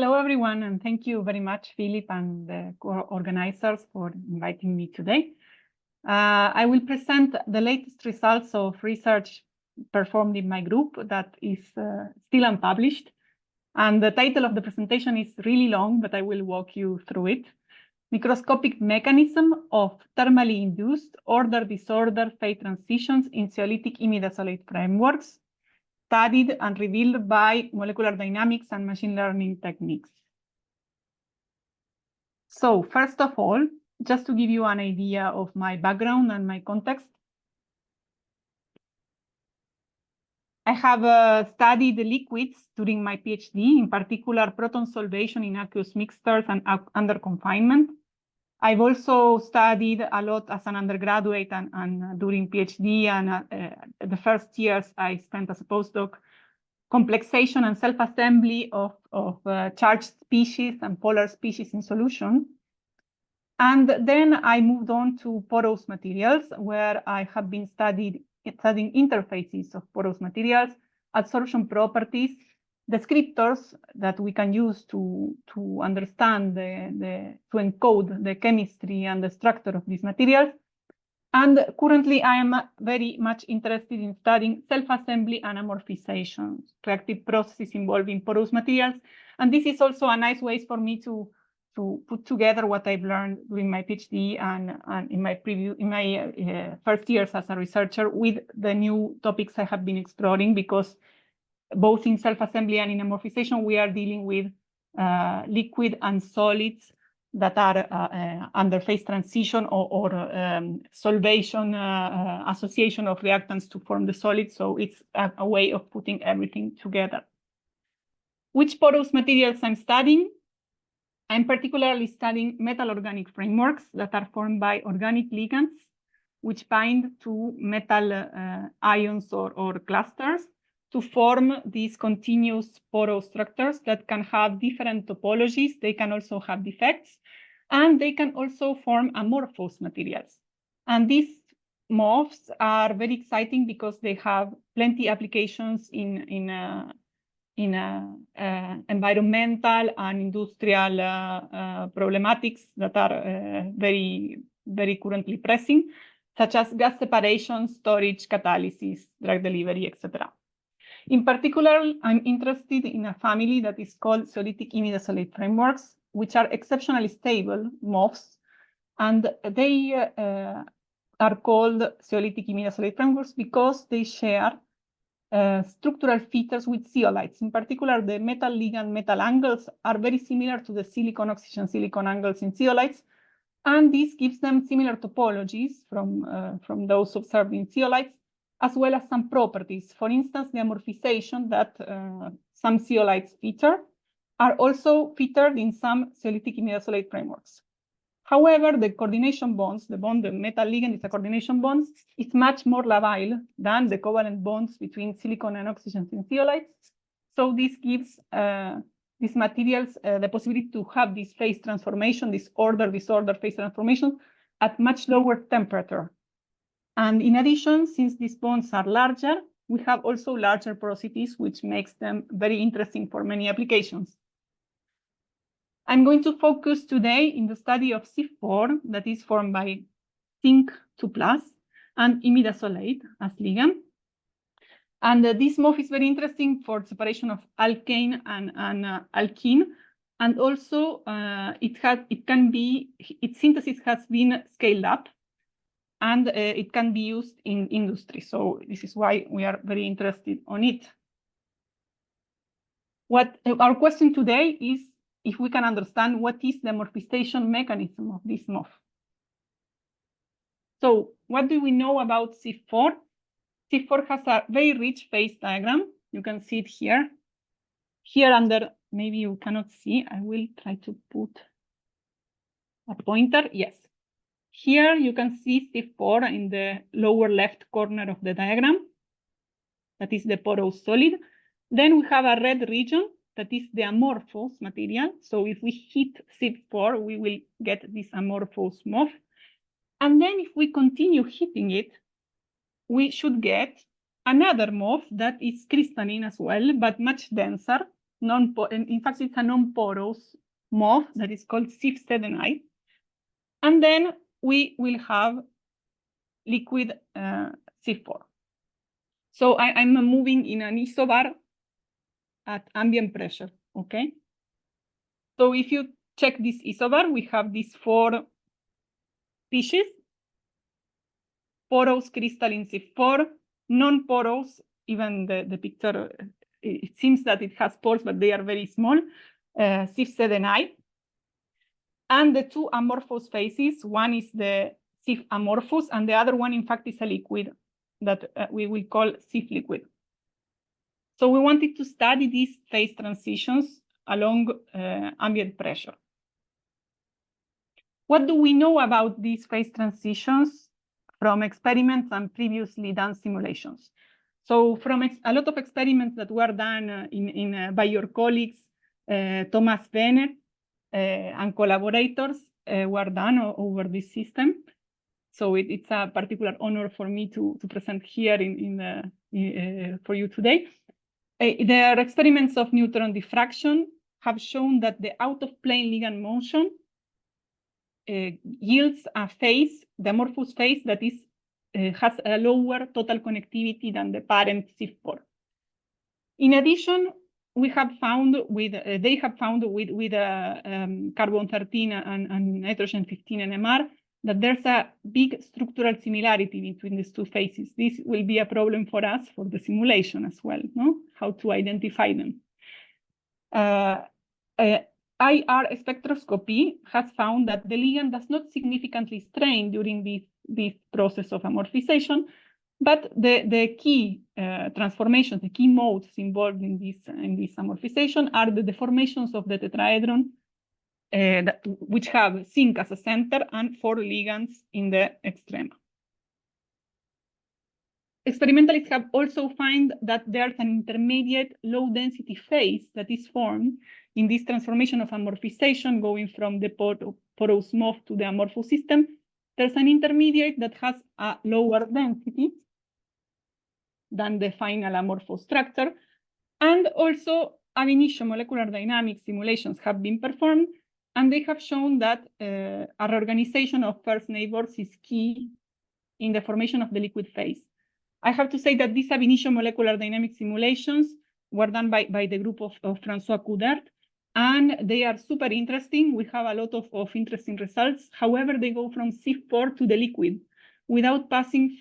Hello, everyone, and thank you very much, Philip, and the organizers for inviting me today. I will present the latest results of research performed in my group that is still unpublished. And the title of the presentation is really long, but I will walk you through it. Microscopic mechanism of thermally induced order-disorder phase transitions in zeolitic imidazolate frameworks, studied and revealed by molecular dynamics and machine learning techniques. So first of all, just to give you an idea of my background and my context, I have studied liquids during my PhD, in particular proton solvation in aqueous mixtures and under confinement. I've also studied a lot as an undergraduate and during PhD, and the first years I spent as a postdoc, complexation and self-assembly of charged species and polar species in solution. And then I moved on to porous materials, where I have been studying interfaces of porous materials, adsorption properties, descriptors that we can use to understand, to encode the chemistry and the structure of these materials. And currently, I am very much interested in studying self-assembly and amorphization, reactive processes involving porous materials. And this is also a nice way for me to put together what I've learned during my PhD and in my first years as a researcher with the new topics I have been exploring, because both in self-assembly and in amorphization, we are dealing with liquid and solids that are under phase transition or solvation association of reactants to form the solid. So it's a way of putting everything together. Which porous materials I'm studying? I'm particularly studying metal organic frameworks that are formed by organic ligands, which bind to metal ions or clusters to form these continuous porous structures that can have different topologies. They can also have defects, and they can also form amorphous materials. And these MOFs are very exciting because they have plenty applications in environmental and industrial problematics that are very, very currently pressing, such as gas separation, storage, catalysis, drug delivery, etc. In particular, I'm interested in a family that is called zeolitic imidazolate frameworks, which are exceptionally stable MOFs, and they are called zeolitic imidazolate frameworks because they share structural features with zeolites. In particular, the metal ligand metal angles are very similar to the silicon oxygen silicon angles in zeolites, and this gives them similar topologies from those observed in zeolites, as well as some properties. For instance, the amorphization that some zeolites feature are also featured in some zeolitic imidazolate frameworks. However, the coordination bonds, the metal ligand is a coordination bond, is much more labile than the covalent bonds between silicon and oxygen in zeolites. So this gives these materials the possibility to have this phase transformation, this order-disorder phase transformation at much lower temperature. And in addition, since these bonds are larger, we have also larger porosities, which makes them very interesting for many applications. I'm going to focus today in the study of ZIF-4 that is formed by zinc 2+ and imidazolate as ligand. And this MOF is very interesting for separation of alkane and alkene. And also its synthesis has been scaled up, and it can be used in industry. So this is why we are very interested on it. What our question today is if we can understand what is the amorphization mechanism of this MOF. So what do we know about ZIF-4? ZIF-4 has a very rich phase diagram. You can see it here. Here under, maybe you cannot see, I will try to put a pointer. Yes. Here you can see ZIF-4 in the lower left corner of the diagram. That is the porous solid. Then we have a red region that is the amorphous material. So if we hit ZIF-4, we will get this amorphous MOF. And then if we continue hitting it, we should get another MOF that is crystalline as well, but much denser, in fact, it's a non-porous MOF that is called ZIF-zni. And then we will have liquid ZIF-4. So I'm moving in an isobar at ambient pressure, okay? So if you check this isobar, we have these 4 species: porous crystalline ZIF-4, non-porous, even the picture, it seems that it has pores, but they are very small, ZIF-zni. And the 2 amorphous phases, one is the ZIF amorphous, and the other one, in fact, is a liquid that we will call ZIF liquid. So we wanted to study these phase transitions along ambient pressure. What do we know about these phase transitions from experiments and previously done simulations? So from a lot of experiments that were done by your colleagues, Thomas Venner and collaborators were done over this system. So it's a particular honor for me to present here for you today. Their experiments of neutron diffraction have shown that the out-of-plane ligand motion yields a phase, the amorphous phase, that is has a lower total connectivity than the parent ZIF-4. In addition, we have found they have found with carbon-13 and nitrogen-15 NMR that there's a big structural similarity between these 2 phases. This will be a problem for us for the simulation as well, no? How to identify them. IR spectroscopy has found that the ligand does not significantly strain during this process of amorphization, but the key transformations, the key modes involved in this amorphization are the deformations of the tetrahedron, which have zinc as a center and 4 ligands in the extrema. Experimentalists have also found that there's an intermediate low-density phase that is formed in this transformation of amorphization going from the porous MOF to the amorphous system. There's an intermediate that has a lower density than the final amorphous structure. And also, ab initio molecular dynamics simulations have been performed, and they have shown that a reorganization of first neighbors is key in the formation of the liquid phase. I have to say that these ab initio molecular dynamic simulations were done by the group of François Coudert, and they are super interesting. We have a lot of interesting results. However, they go from ZIF-4 to the liquid without passing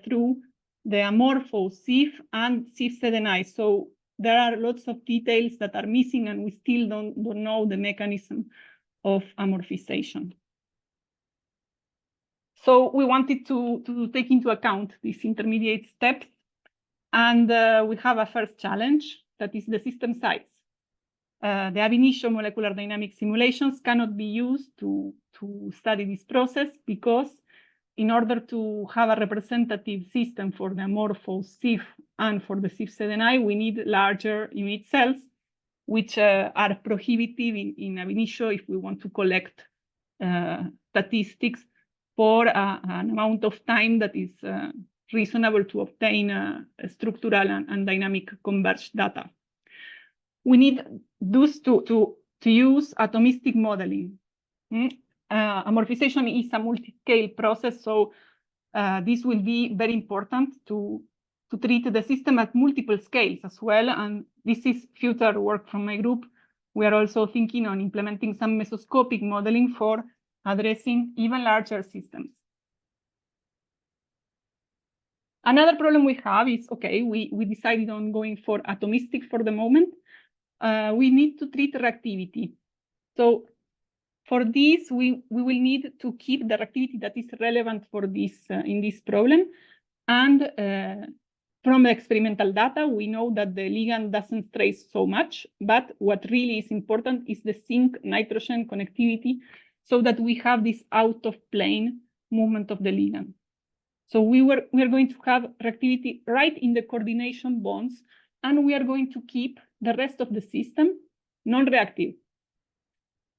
through the amorphous ZIF and ZIF-zni. So there are lots of details that are missing, and we still don't know the mechanism of amorphization. So we wanted to take into account these intermediate steps, and we have a first challenge, that is the system size. The ab initio molecular dynamic simulations cannot be used to study this process, because in order to have a representative system for the amorphous ZIF and for the ZIF-zni, we need larger unit cells, which are prohibitive in ab initio if we want to collect statistics for an amount of time that is reasonable to obtain structural and dynamic converged data. We need thus to use atomistic modeling. Amorphization is a multiscale process, so this will be very important to treat the system at multiple scales as well. And this is future work from my group. We are also thinking on implementing some mesoscopic modeling for addressing even larger systems. Another problem we have is, okay, we decided on going for atomistic for the moment. We need to treat reactivity. So for this, we will need to keep the reactivity that is relevant for this in this problem. And from the experimental data, we know that the ligand doesn't trace so much, but what really is important is the zinc-nitrogen connectivity, so that we have this out-of-plane movement of the ligand. So we are going to have reactivity right in the coordination bonds, and we are going to keep the rest of the system non-reactive.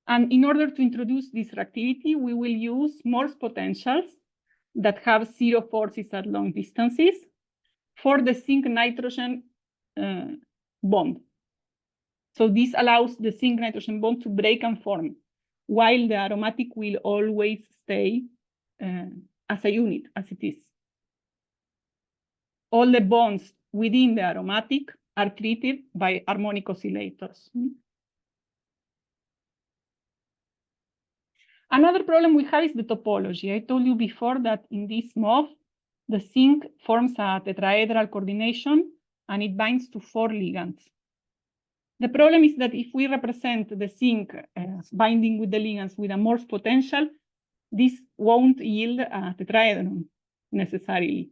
And in order to introduce this reactivity, we will use Morse potentials that have 0 forces at long distances for the zinc-nitrogen bond. So this allows the zinc nitrogen bond to break and form, while the aromatic will always stay as a unit, as it is. All the bonds within the aromatic are treated by harmonic oscillators. Another problem we have is the topology. I told you before that in this MOF, the zinc forms a tetrahedral coordination and it binds to 4 ligands. The problem is that if we represent the zinc binding with the ligands with a Morse potential, this won't yield a tetrahedron necessarily.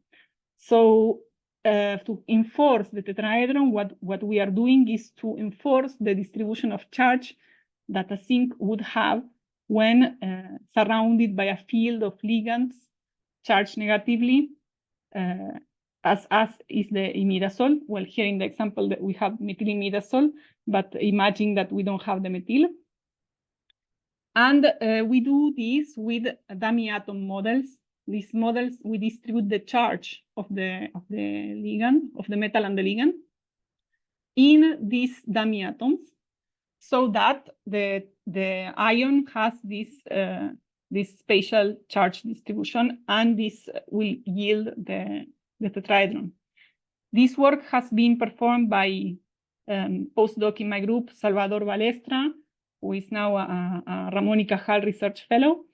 So to enforce the tetrahedron, what we are doing is to enforce the distribution of charge that a zinc would have when surrounded by a field of ligands charged negatively, as is the imidazole. Well, here in the example that we have methylimidazole, but imagine that we don't have the methyl. And we do this with dummy atom models. These models, we distribute the charge of the ligand, of the metal and the ligand, in these dummy atoms, so that the ion has this spatial charge distribution, and this will yield the tetrahedron. This work has been performed by postdoc in my group, Salvador Balestra, who is now a Ramón y Cajal Research Fellow.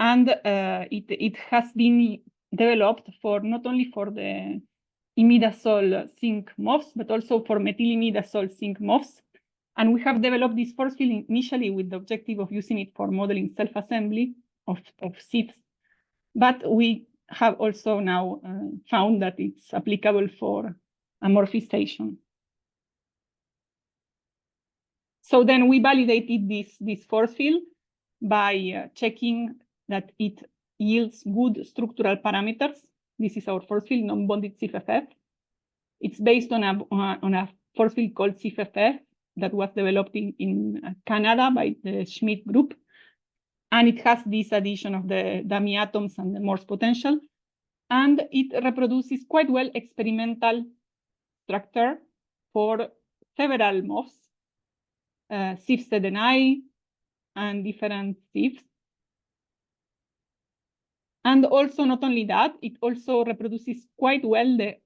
And it has been developed for not only for the imidazole zinc MOFs, but also for methylimidazole zinc MOFs. And we have developed this force field initially with the objective of using it for modeling self-assembly of ZIFs. But we have also now found that it's applicable for amorphization. So then we validated this force field by checking that it yields good structural parameters. This is our force field, non-bonded ZIF-FF. It's based on a force field called ZIF-FF that was developed in Canada by the Schmidt group. And it has this addition of the dummy atoms and the Morse potential. And it reproduces quite well experimental structure for several MOFs, ZIF-zni, and different ZIFs. And also, not only that, it also reproduces quite well the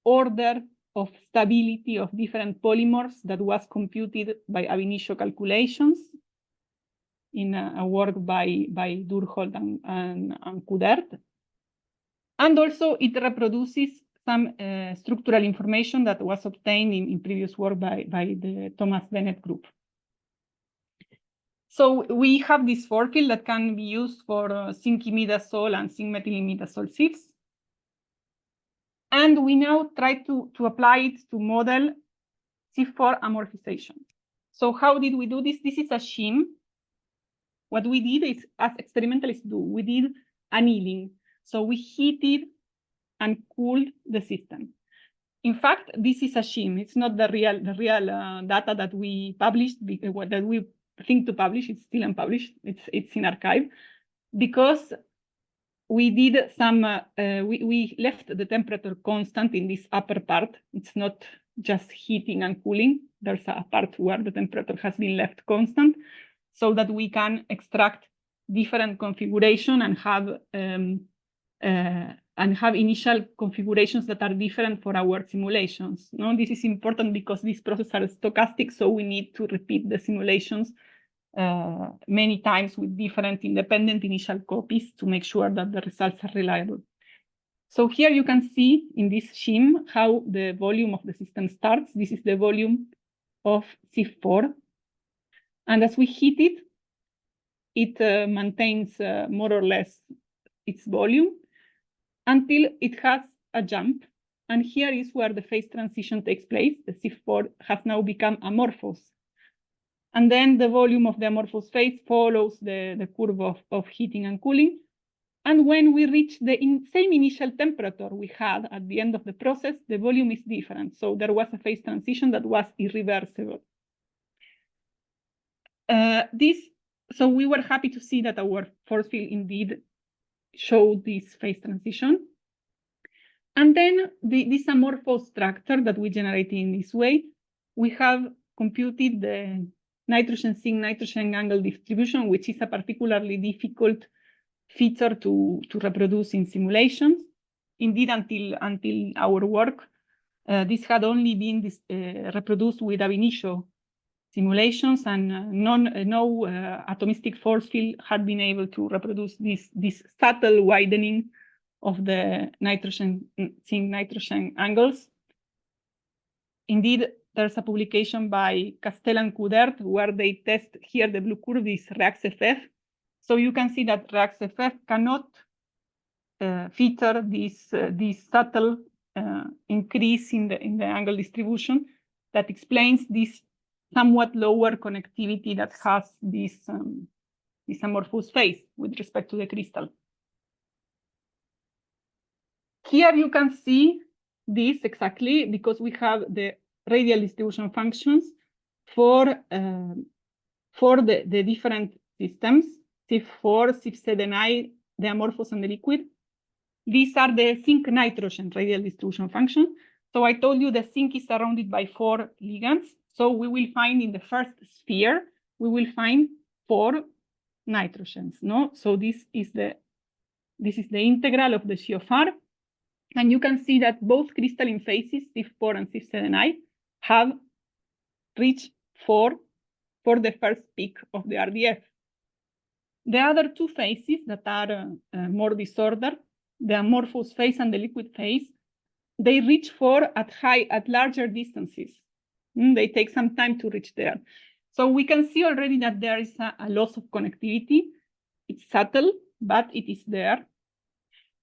order of stability of different polymorphs that was computed by ab initio calculations in a work by Durholt and Kudert. And also, it reproduces some structural information that was obtained in previous work by the Thomas Bennett group. So we have this force field that can be used for zinc imidazole and zinc methylimidazole ZIFs. And we now try to apply it to model ZIF-4 amorphization. So how did we do this? This is a shim. What we did is, as experimentalists do, we did annealing. So we heated and cooled the system. In fact, this is a shim. It's not the real data that we published, that we think to publish. It's still unpublished. It's in archive, because we did some. We left the temperature constant in this upper part. It's not just heating and cooling. There's a part where the temperature has been left constant, so that we can extract different configuration and have initial configurations that are different for our simulations. No, this is important because these processes are stochastic, so we need to repeat the simulations many times with different independent initial copies to make sure that the results are reliable. So here you can see in this shim how the volume of the system starts. This is the volume of ZIF-4. And as we heat it maintains more or less its volume until it has a jump. And here is where the phase transition takes place. The ZIF-4 has now become amorphous. And then the volume of the amorphous phase follows the curve of heating and cooling. And when we reach the same initial temperature we had at the end of the process, the volume is different. So there was a phase transition that was irreversible. So we were happy to see that our force field indeed showed this phase transition. And then this amorphous structure that we generated in this way, we have computed the nitrogen zinc nitrogen angle distribution, which is a particularly difficult feature to reproduce in simulations. Indeed, until our work, this had only been reproduced with ab initio simulations, and no atomistic force field had been able to reproduce this subtle widening of the nitrogen zinc nitrogen angles. Indeed, there's a publication by Castel and Coudert where they test here the blue curve is reactive-FF. So you can see that reactive-FF cannot feature this subtle increase in the angle distribution that explains this somewhat lower connectivity that has this amorphous phase with respect to the crystal. Here you can see this exactly because we have the radial distribution functions for the different systems, ZIF-4, ZIF-zni, the amorphous and the liquid. These are the zinc nitrogen radial distribution functions. So I told you the zinc is surrounded by 4 ligands. So we will find in the first sphere, we will find 4 nitrogens. No, so this is the integral of the C of R. And you can see that both crystalline phases, ZIF-4 and ZIF-zni, have reached 4 for the first peak of the RDF. The other 2 phases that are more disordered, the amorphous phase and the liquid phase, they reach 4 at larger distances. They take some time to reach there. So we can see already that there is a loss of connectivity. It's subtle, but it is there.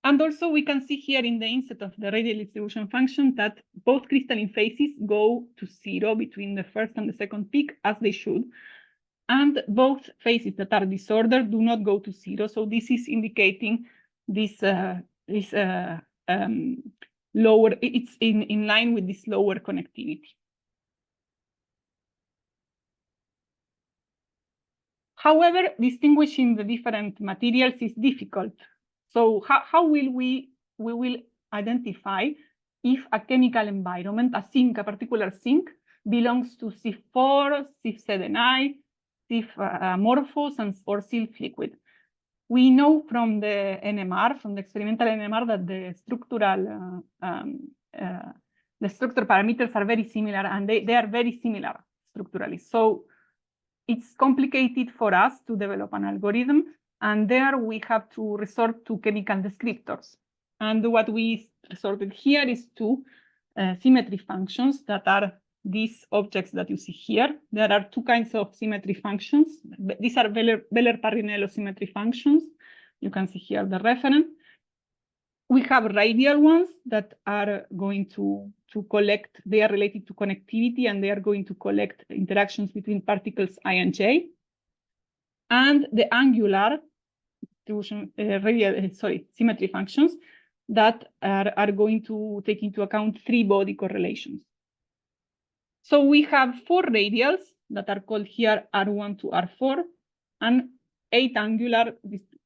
And also we can see here in the inset of the radial distribution function that both crystalline phases go to 0 between the first and the second peak, as they should. And both phases that are disordered do not go to 0. So this is indicating this lower, it's in line with this lower connectivity. However, distinguishing the different materials is difficult. So how will we will identify if a chemical environment, a particular zinc, belongs to ZIF-4, ZIF-zni, ZIF-amorphous, or ZIF-liquid? We know from the NMR, from the experimental NMR, that the structural parameters are very similar, and they are very similar structurally. So it's complicated for us to develop an algorithm, and there we have to resort to chemical descriptors. And what we resorted here is to symmetry functions that are these objects that you see here. There are 2 kinds of symmetry functions. These are Wheeler-Parrinello symmetry functions. You can see here the reference. We have radial ones that are going to collect, they are related to connectivity, and they are going to collect interactions between particles I and J. And the angular symmetry functions that are going to take into account 3 body correlations. So we have 4 radials that are called here R1 to R4, and 8 angular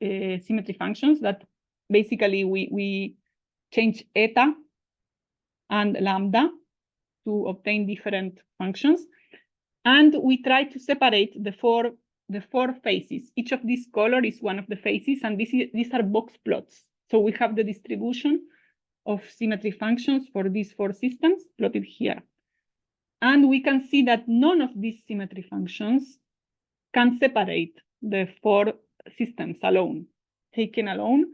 symmetry functions that basically we change eta and lambda to obtain different functions. And we try to separate the four phases. Each of these colors is one of the phases, and these are box plots. So we have the distribution of symmetry functions for these 4 systems plotted here. And we can see that none of these symmetry functions can separate the 4 systems alone. Taken alone,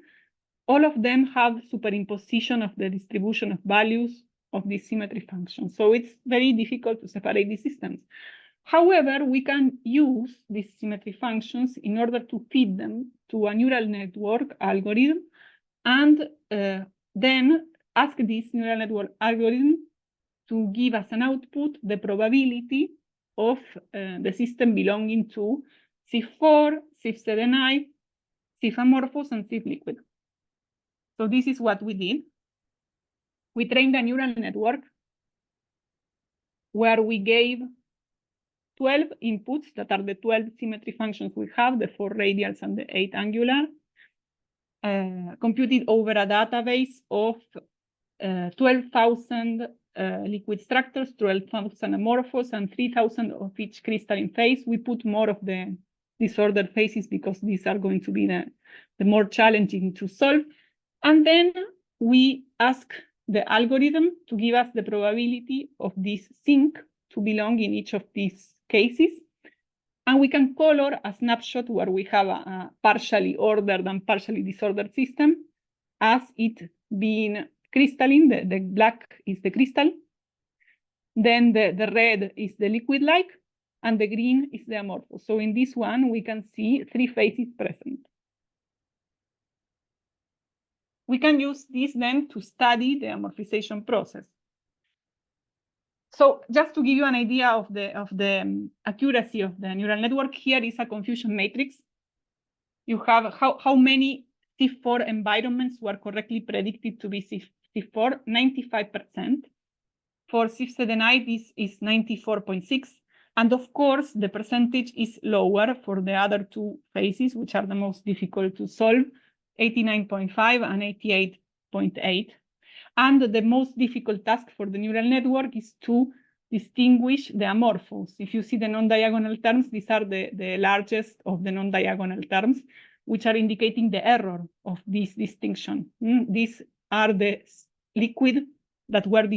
all of them have superimposition of the distribution of values of these symmetry functions. So it's very difficult to separate these systems. However, we can use these symmetry functions in order to feed them to a neural network algorithm, and then ask this neural network algorithm to give us an output the probability of the system belonging to ZIF-4, ZIF-zni, ZIF-amorphous, and ZIF-liquid. So this is what we did. We trained a neural network where we gave 12 inputs that are the 12 symmetry functions we have, the 4 radials and the 8 angular, computed over a database of 12,000 liquid structures, 12,000 amorphous and 3,000 of each crystalline phase. We put more of the disordered phases because these are going to be the more challenging to solve. And then we ask the algorithm to give us the probability of this sink to belong in each of these cases. And we can color a snapshot where we have a partially ordered and partially disordered system as it being crystalline. The black is the crystal. Then the red is the liquid-like, and the green is the amorphous. So in this one, we can see 3 phases present. We can use this then to study the amorphization process. So just to give you an idea of the accuracy of the neural network, here is a confusion matrix. You have how many ZIF-4 environments were correctly predicted to be ZIF-4, 95%. For ZIF-zni, this is 94.6. And of course, the percentage is lower for the other 2 phases, which are the most difficult to solve, 89.5 and 88.8. And the most difficult task for the neural network is to distinguish the amorphous. If you see the non-diagonal terms, these are the largest of the non-diagonal terms, which are indicating the error of this distinction. These are the liquid that were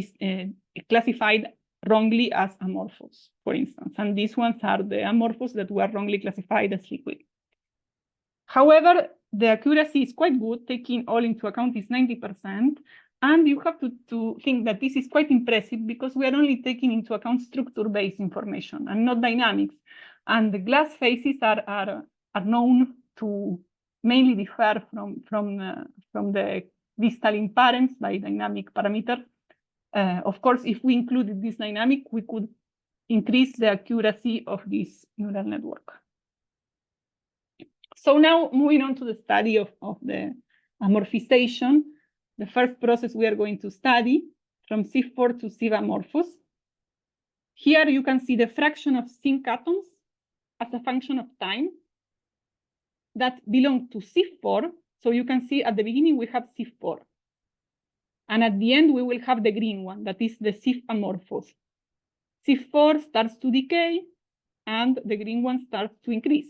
classified wrongly as amorphous, for instance. And these ones are the amorphous that were wrongly classified as liquid. However, the accuracy is quite good, taking all into account is 90%. And you have to think that this is quite impressive because we are only taking into account structure-based information and not dynamics. And the glass phases are known to mainly differ from the distal parents by dynamic parameters. Of course, if we included this dynamic, we could increase the accuracy of this neural network. So now moving on to the study of the amorphization, the first process we are going to study from ZIF-4 to ZIF amorphous. Here you can see the fraction of zinc atoms as a function of time that belong to ZIF-4. So you can see at the beginning we have ZIF-4. And at the end we will have the green one, that is the ZIF amorphous. ZIF-4 starts to decay and the green one starts to increase.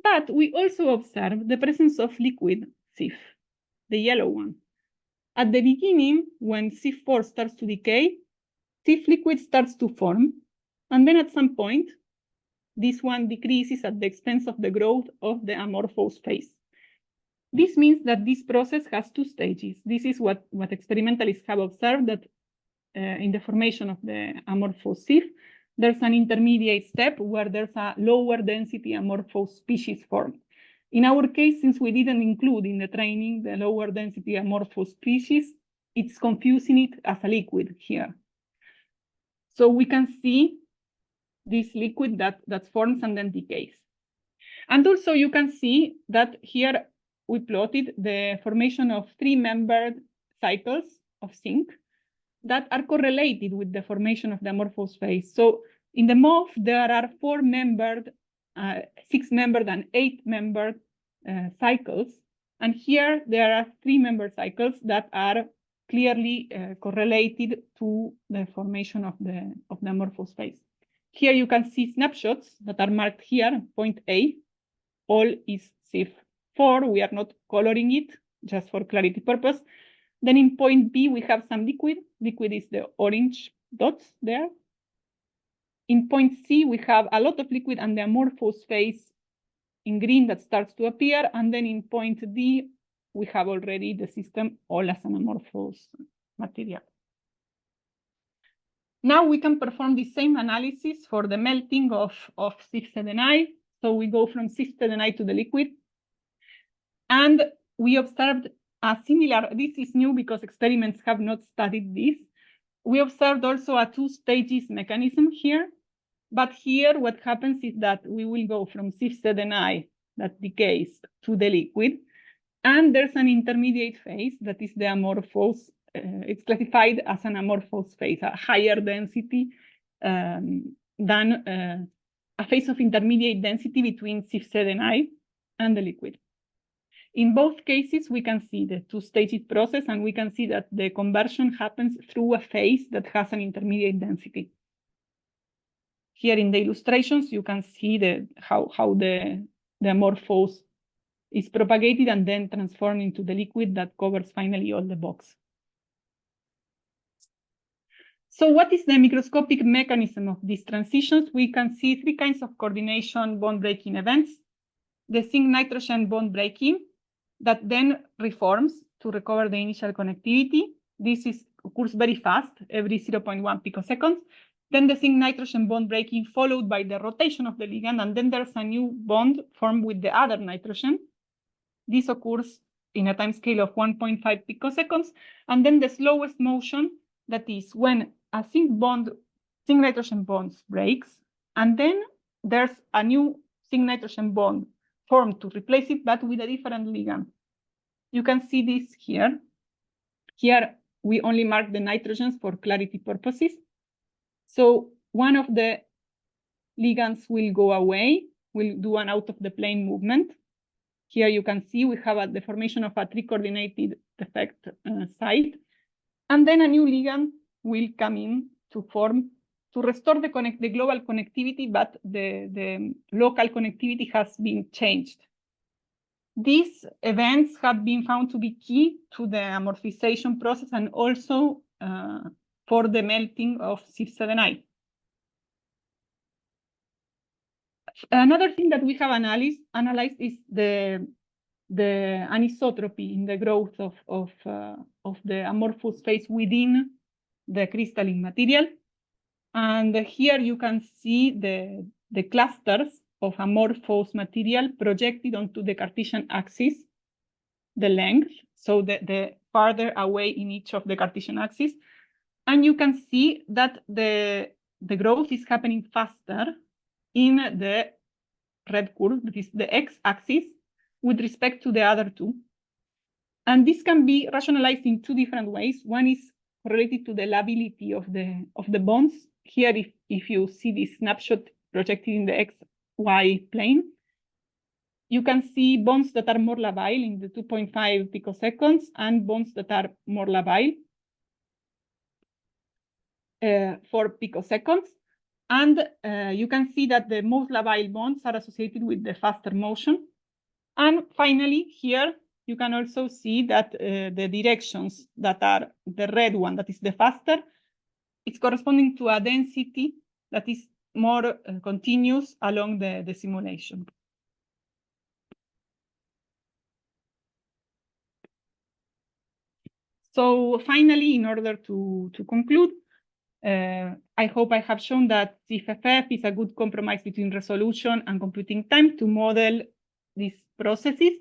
But we also observe the presence of liquid ZIF, the yellow one. At the beginning, when ZIF-4 starts to decay, ZIF liquid starts to form. And then at some point, this one decreases at the expense of the growth of the amorphous phase. This means that this process has 2 stages. This is what experimentalists have observed, that in the formation of the amorphous ZIF, there's an intermediate step where there's a lower density amorphous species formed. In our case, since we didn't include in the training the lower density amorphous species, it's confusing it as a liquid here. So we can see this liquid that forms and then decays. And also you can see that here we plotted the formation of 3-membered cycles of zinc that are correlated with the formation of the amorphous phase. So in the MOF, there are 4-membered, 6-membered, and 8-membered cycles. And here there are 3-membered cycles that are clearly correlated to the formation of the amorphous phase. Here you can see snapshots that are marked here. Point A, all is ZIF-4. We are not coloring it, just for clarity purpose. Then in point B, we have some liquid. Liquid is the orange dots there. In point C, we have a lot of liquid and the amorphous phase in green that starts to appear. And then in point D, we have already the system all as an amorphous material. Now we can perform the same analysis for the melting of ZIF-zni. So we go from ZIF-zni to the liquid. And we observed a similar, this is new because experiments have not studied this. We observed also a 2-stages mechanism here. But here what happens is that we will go from ZIF-zni that decays to the liquid. And there's an intermediate phase that is the amorphous. It's classified as an amorphous phase, a higher density than a phase of intermediate density between ZIF-zni and the liquid. In both cases, we can see the two-staged process, and we can see that the conversion happens through a phase that has an intermediate density. Here in the illustrations, you can see how the amorphous is propagated and then transformed into the liquid that covers finally all the box. So what is the microscopic mechanism of these transitions? We can see three kinds of coordination bond breaking events. The zinc-nitrogen bond breaking that then reforms to recover the initial connectivity. This occurs very fast, every 0.1 picoseconds. Then the zinc-nitrogen bond breaking followed by the rotation of the ligand, and then there's a new bond formed with the other nitrogen. This occurs in a time scale of 1.5 picoseconds. And then the slowest motion, that is when a zinc-nitrogen bond breaks, and then there's a new zinc-nitrogen bond formed to replace it, but with a different ligand. You can see this here. Here, we only mark the nitrogens for clarity purposes. So one of the ligands will go away, will do an out-of-the-plane movement. Here you can see we have the formation of a three-coordinated effect site. And then a new ligand will come in to form, to restore the global connectivity, but the local connectivity has been changed. These events have been found to be key to the amorphization process and also for the melting of ZIF-zni. Another thing that we have analyzed is the anisotropy in the growth of the amorphous phase within the crystalline material. And here you can see the clusters of amorphous material projected onto the Cartesian axis, the length, so the farther away in each of the Cartesian axis. And you can see that the growth is happening faster in the red curve, that is the x-axis, with respect to the other two. And this can be rationalized in two different ways. One is related to the lability of the bonds. Here, if you see this snapshot projected in the XY plane, you can see bonds that are more labile in the 2.5 picoseconds and bonds that are more labile 4 picoseconds. And you can see that the most labile bonds are associated with the faster motion. And finally, here, you can also see that the directions that are the red one, that is the faster, it's corresponding to a density that is more continuous along the simulation. So finally, in order to conclude, I hope I have shown that ZIF-FF is a good compromise between resolution and computing time to model these processes.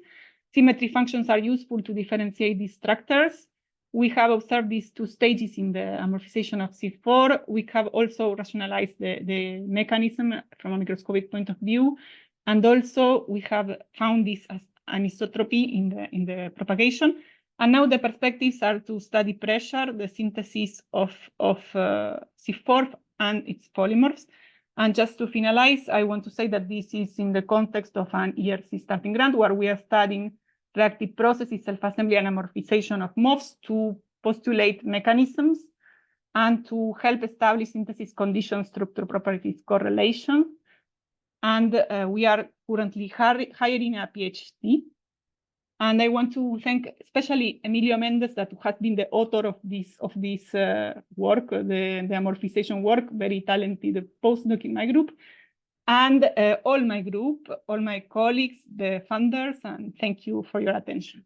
Symmetry functions are useful to differentiate these structures. We have observed these two stages in the amorphization of ZIF-4. We have also rationalized the mechanism from a microscopic point of view. And also we have found this as anisotropy in the propagation. And now the perspectives are to study pressure, the synthesis of ZIF-4 and its polymorphs. And just to finalize, I want to say that this is in the context of an ERC starting grant where we are studying reactive processes, self-assembly and amorphization of MOFs to postulate mechanisms and to help establish synthesis condition structure properties correlation. And we are currently hiring a PhD. And I want to thank especially Emilio Mendez, that has been the author of this work, the amorphization work, very talented postdoc in my group, and all my group, all my colleagues, the funders, and thank you for your attention.